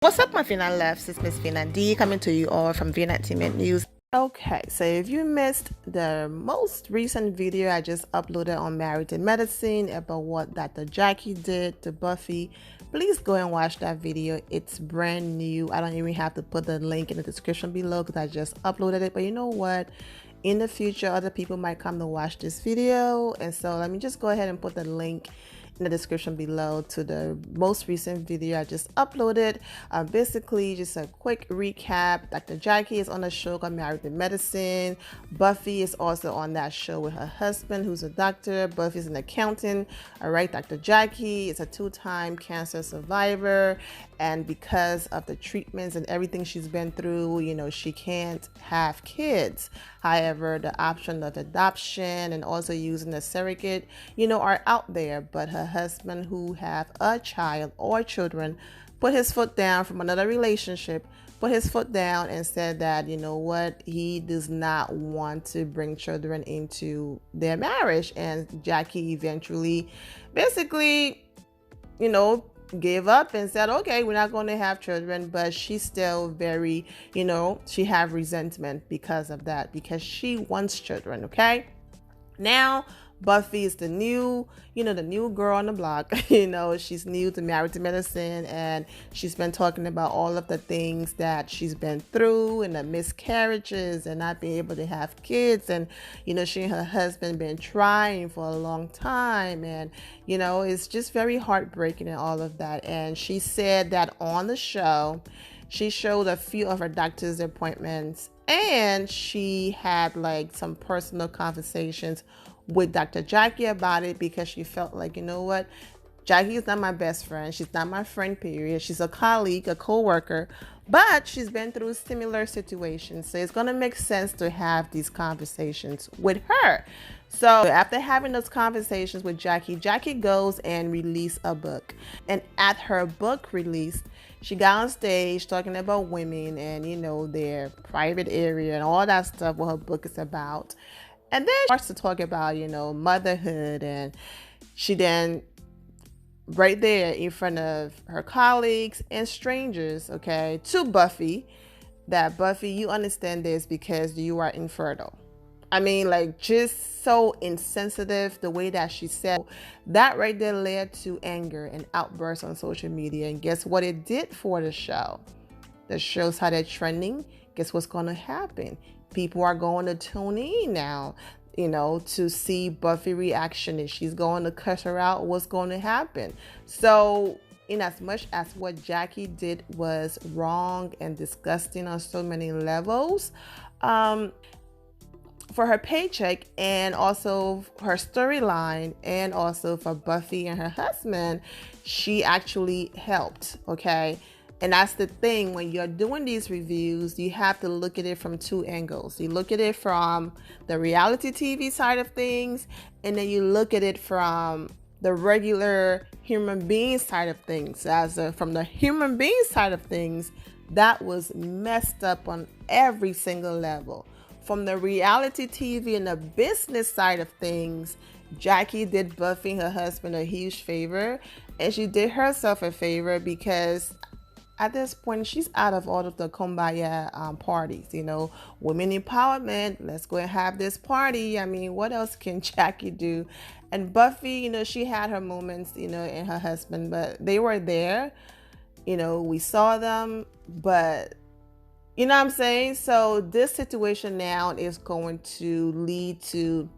What's up, my Fina Lefts? It's Miss Fina D coming to you all from Vina Entertainment News. Okay, so if you missed the most recent video I just uploaded on Married in Medicine about what Dr. Jackie did to Buffy, please go and watch that video. It's brand new. I don't even have to put the link in the description below because I just uploaded it. But you know what? In the future, other people might come to watch this video. And so let me just go ahead and put the link in the description below to the most recent video I just uploaded. Basically, just a quick recap. Dr. Jackie is on the show called Married in Medicine. Buffy is also on that show with her husband, who's a doctor. Buffy's an accountant. All right, Dr. Jackie is a two-time cancer survivor. And because of the treatments and everything she's been through, you know, she can't have kids. However, the option of adoption and also using a surrogate, you know, are out there. But her husband, who have a child or children, put his foot down from another relationship, put his foot down and said that, you know what, he does not want to bring children into their marriage. And Jackie eventually basically, you know, gave up and said, okay, we're not going to have children. But she's still very, you know, she have resentment because of that, because she wants children. Okay, now Buffy is the new, you know, the new girl on the block. You know, she's new to Married to Medicine, and she's been talking about all of the things that she's been through and the miscarriages and not being able to have kids. And, you know, she and her husband been trying for a long time. And, you know, it's just very heartbreaking and all of that. And she said that on the show, she showed a few of her doctor's appointments, and she had like some personal conversations with Dr. Jackie about it, because she felt like, you know what, Jackie is not my best friend. She's not my friend, period. She's a colleague, a co-worker, but she's been through similar situations. So it's going to make sense to have these conversations with her. So after having those conversations with Jackie, Jackie goes and release a book. And at her book release, she got on stage talking about women and, you know, their private area and all that stuff, what her book is about. And then she starts to talk about, you know, motherhood. And she then, right there in front of her colleagues and strangers, okay, to Buffy, that Buffy, you understand this because you are infertile. I mean, like, just so insensitive the way that she said that right there led to anger and outbursts on social media. And guess what it did for the show? The show started trending. Guess what's going to happen? People are going to tune in now, you know, to see Buffy reaction. If she's going to cuss her out, what's going to happen? So in as much as what Jackie did was wrong and disgusting on so many levels, for her paycheck and also her storyline and also for Buffy and her husband, she actually helped, okay? And that's the thing, when you're doing these reviews, you have to look at it from two angles. You look at it from the reality TV side of things, and then you look at it from the regular human being side of things. From the human being side of things, that was messed up on every single level. From the reality TV and the business side of things, Jackie did Buffy and her husband a huge favor, and she did herself a favor because at this point, she's out of all of the kumbaya parties, you know, women empowerment. Let's go and have this party. I mean, what else can Jackie do? And Buffy, you know, she had her moments, you know, and her husband, but they were there. You know, we saw them, but you know what I'm saying? So this situation now is going to lead to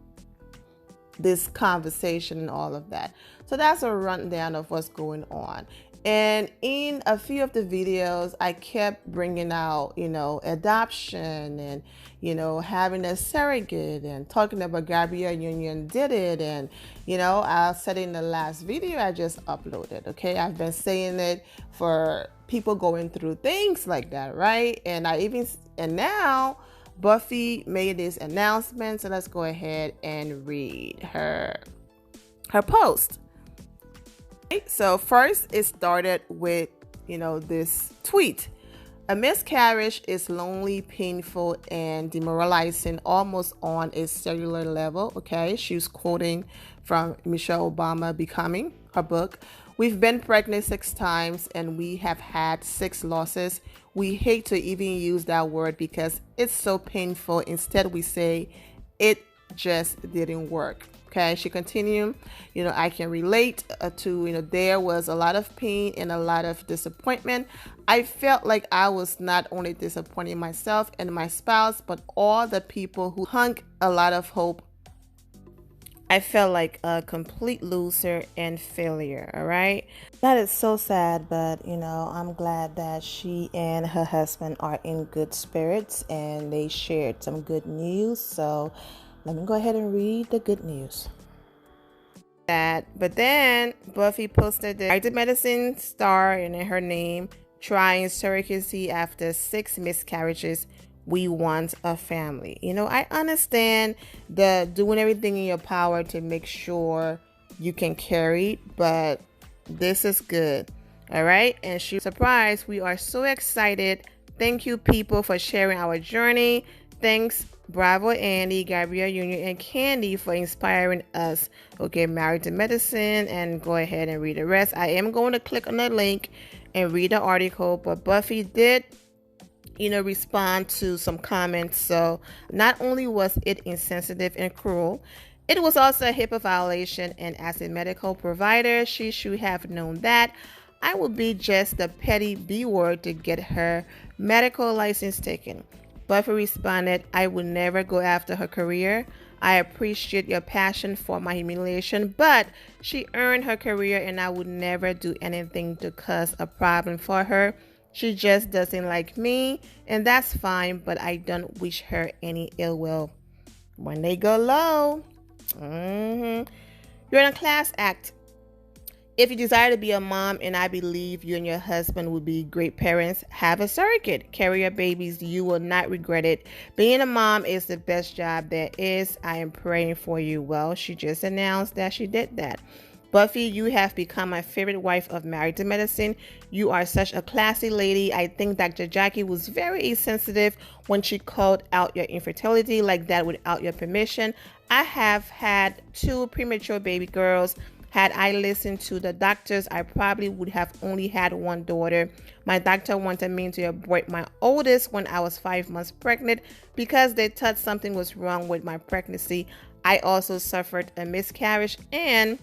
this conversation and all of that. So that's a rundown of what's going on. And in a few of the videos, I kept bringing out, you know, adoption and, you know, having a surrogate and talking about Gabrielle Union did it. And, you know, I said in the last video I just uploaded, okay? I've been saying it for people going through things like that, right? And now Buffy made this announcement. So let's go ahead and read her post. So first, it started with, you know, this tweet. A miscarriage is lonely, painful, and demoralizing almost on a cellular level. Okay, she was quoting from Michelle Obama, Becoming, her book. We've been pregnant 6 times and we have had 6 losses. We hate to even use that word because it's so painful. Instead, we say it just didn't work. Okay, she continued, I can relate to, there was a lot of pain and a lot of disappointment. I felt like I was not only disappointing myself and my spouse, but all the people who hung a lot of hope. I felt like a complete loser and failure, all right? That is so sad, but I'm glad that she and her husband are in good spirits and they shared some good news. So let me go ahead and read the good news. But then Buffy posted the medicine star in her name, trying surrogacy after 6 miscarriages. We want a family. I understand the doing everything in your power to make sure you can carry, but this is good. All right. And she surprised. We are so excited. Thank you, people, for sharing our journey. Thanks, Bravo Andy, Gabrielle Jr., and Candy for inspiring us. Okay, Married to Medicine, and go ahead and read the rest. I am going to click on the link and read the article, but Buffy did respond to some comments. So not only was it insensitive and cruel, it was also a HIPAA violation, and as a medical provider, she should have known that. I would be just the petty B word to get her medical license taken. Buffy responded, I would never go after her career. I appreciate your passion for my humiliation, but she earned her career and I would never do anything to cause a problem for her. She just doesn't like me, and that's fine, but I don't wish her any ill will. When they go low, you're in a class act. If you desire to be a mom, and I believe you and your husband would be great parents, have a surrogate. Carry your babies. You will not regret it. Being a mom is the best job there is. I am praying for you. Well, she just announced that she did that. Buffy, you have become my favorite wife of Married to Medicine. You are such a classy lady. I think Dr. Jackie was very insensitive when she called out your infertility like that without your permission. I have had 2 premature baby girls. Had I listened to the doctors, I probably would have only had 1 daughter. My doctor wanted me to abort my oldest when I was 5 months pregnant because they thought something was wrong with my pregnancy. I also suffered a miscarriage, and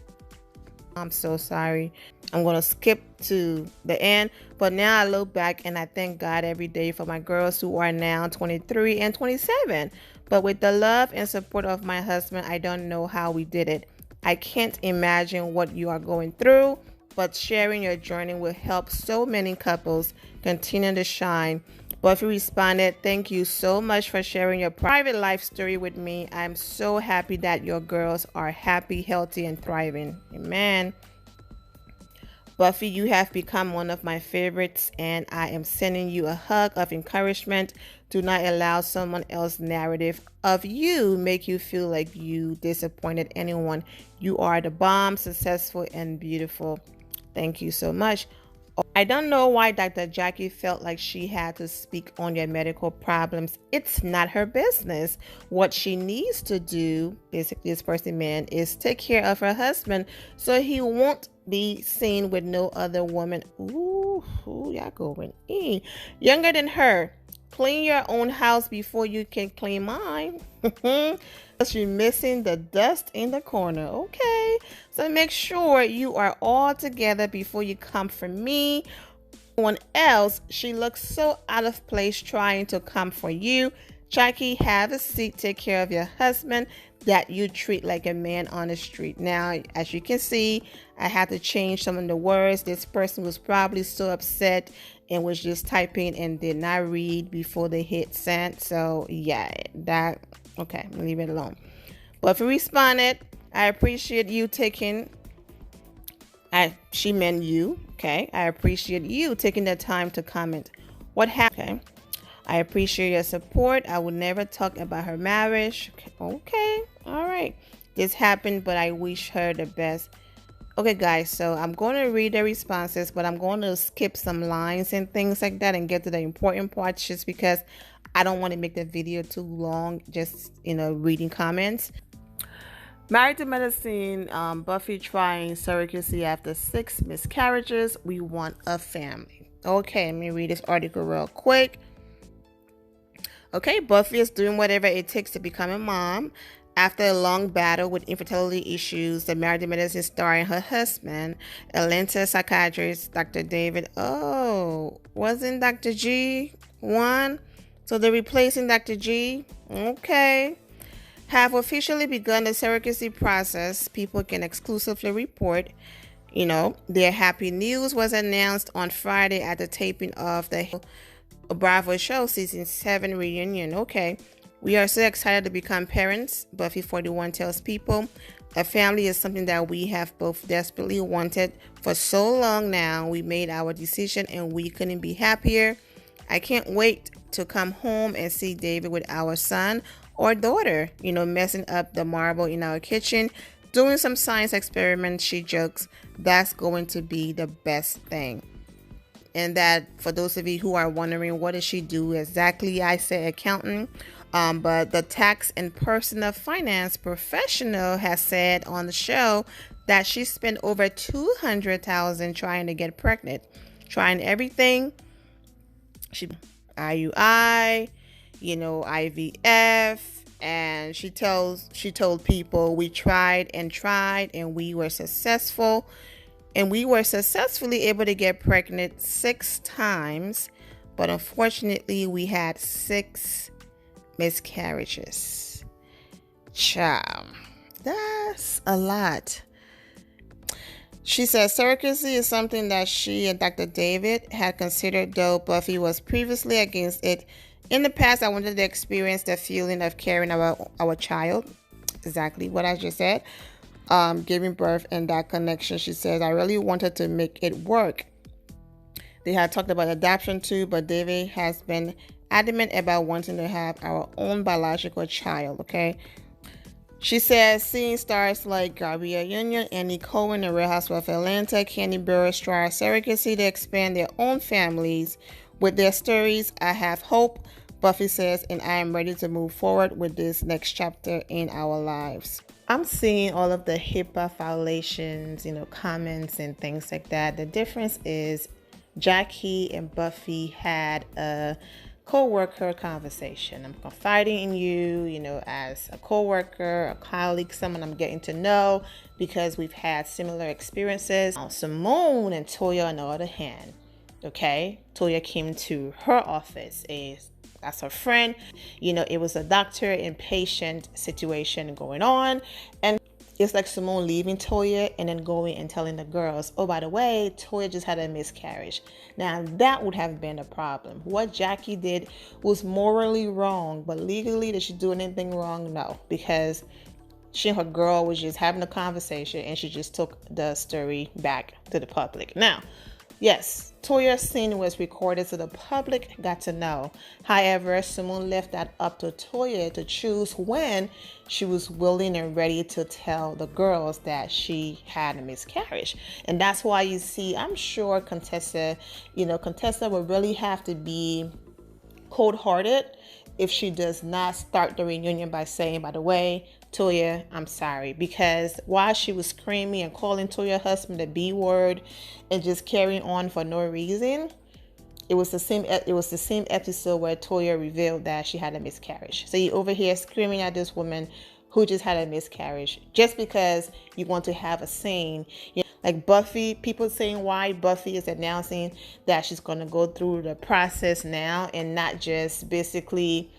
I'm so sorry. I'm going to skip to the end, but now I look back and I thank God every day for my girls who are now 23 and 27. But with the love and support of my husband, I don't know how we did it. I can't imagine what you are going through, but sharing your journey will help so many couples continue to shine. Buffy responded, thank you so much for sharing your private life story with me. I'm so happy that your girls are happy, healthy, and thriving. Amen. Buffy, you have become one of my favorites, and I am sending you a hug of encouragement. Do not allow someone else's narrative of you make you feel like you disappointed anyone. You are the bomb, successful, and beautiful. Thank you so much. I don't know why Dr. Jackie felt like she had to speak on your medical problems. It's not her business. What she needs to do, basically this person, man, is take care of her husband so he won't be seen with no other woman. Ooh, y'all going in. Younger than her. Clean your own house before you can clean mine. You're missing the dust in the corner. Okay, so make sure you are all together before you come for me. Someone else, she looks so out of place trying to come for you. Jackie, have a seat. Take care of your husband that you treat like a man on the street. Now, as you can see, I had to change some of the words. This person was probably so upset and was just typing and did not read before they hit send. So yeah, that okay, leave it alone. Buffy responded, I appreciate you taking, she meant you, okay? I appreciate you taking the time to comment. What happened? Okay. I appreciate your support. I would never talk about her marriage. Okay, all right. This happened, but I wish her the best. Okay, guys, so I'm going to read the responses, but I'm going to skip some lines and things like that and get to the important parts just because I don't want to make the video too long, just, reading comments. Married to Medicine, Buffy trying surrogacy after 6 miscarriages. We want a family. Okay, let me read this article real quick. Okay, Buffy is doing whatever it takes to become a mom. After a long battle with infertility issues, the Married to Medicine star and her husband, Atlanta psychiatrist Dr. David, wasn't Dr. G one? So they're replacing Dr. G? Okay. Have officially begun the surrogacy process. People can exclusively report, their happy news was announced on Friday at the taping of the Bravo show season 7 reunion. Okay. We are so excited to become parents, Buffy 41 tells People. A family is something that we have both desperately wanted for so long now. We made our decision and we couldn't be happier. I can't wait to come home and see David with our son or daughter, messing up the marble in our kitchen, doing some science experiments, she jokes. That's going to be the best thing. And that, for those of you who are wondering, what does she do exactly? I say accountant. But the tax and personal finance professional has said on the show that she spent over $200,000 trying to get pregnant, trying everything. She IUI, IVF, and she told People, we tried and we were successful, and we were successfully able to get pregnant 6 times, but unfortunately we had 6 miscarriages. Child, that's a lot. She says surrogacy is something that she and Dr. David had considered, though Buffy was previously against it. In the past, I wanted to experience the feeling of caring about our child. Exactly what I just said. Giving birth and that connection. She says, I really wanted to make it work. They had talked about adoption too, but David has been adamant about wanting to have our own biological child, okay? She says seeing stars like Gabrielle Union, Andy Cohen, and Real Housewives of Atlanta, Candy Burris try surrogacy to expand their own families with their stories, I have hope, Buffy says, and I am ready to move forward with this next chapter in our lives. I'm seeing all of the HIPAA violations, comments and things like that. The difference is Jackie and Buffy had a co-worker conversation. I'm confiding in you, as a co-worker, a colleague, someone I'm getting to know because we've had similar experiences. Simone and Toya, on the other hand, okay, Toya came to her office as her friend. It was a doctor and patient situation going on, and it's like Simone leaving Toya and then going and telling the girls, oh, by the way, Toya just had a miscarriage. Now, that would have been a problem. What Jackie did was morally wrong, but legally, did she do anything wrong? No, because she and her girl was just having a conversation and she just took the story back to the public. Now, yes, Toya's scene was recorded so the public got to know. However, Simone left that up to Toya to choose when she was willing and ready to tell the girls that she had a miscarriage. And that's why you see, I'm sure Contessa would really have to be cold-hearted if she does not start the reunion by saying, by the way, Toya, I'm sorry, because while she was screaming and calling Toya's husband the B word and just carrying on for no reason, it was the same episode where Toya revealed that she had a miscarriage. So you over here screaming at this woman who just had a miscarriage just because you want to have a scene. Like Buffy, people saying why Buffy is announcing that she's going to go through the process now and not just basically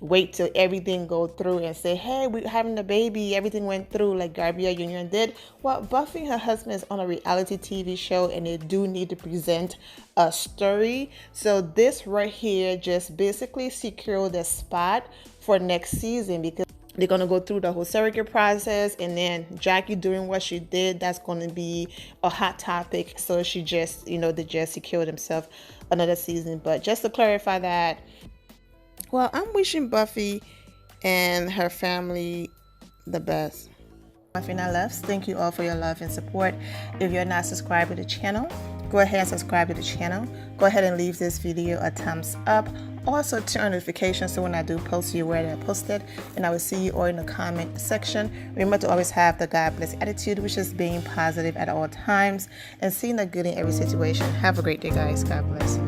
wait till everything go through and say, hey, we're having a baby, everything went through like Gabrielle Union did. Well, Buffy and her husband is on a reality TV show and they do need to present a story. So this right here just basically secure the spot for next season, because they're going to go through the whole surrogate process, and then Jackie doing what she did, that's going to be a hot topic. So she just, they just secured themselves another season. But just to clarify that, well, I'm wishing Buffy and her family the best. Buffy and I loves, thank you all for your love and support. If you're not subscribed to the channel, go ahead and subscribe to the channel. Go ahead and leave this video a thumbs up. Also turn on notifications so when I do post, you're aware that I posted, and I will see you all in the comment section. Remember to always have the God bless attitude, which is being positive at all times and seeing the good in every situation. Have a great day, guys. God bless.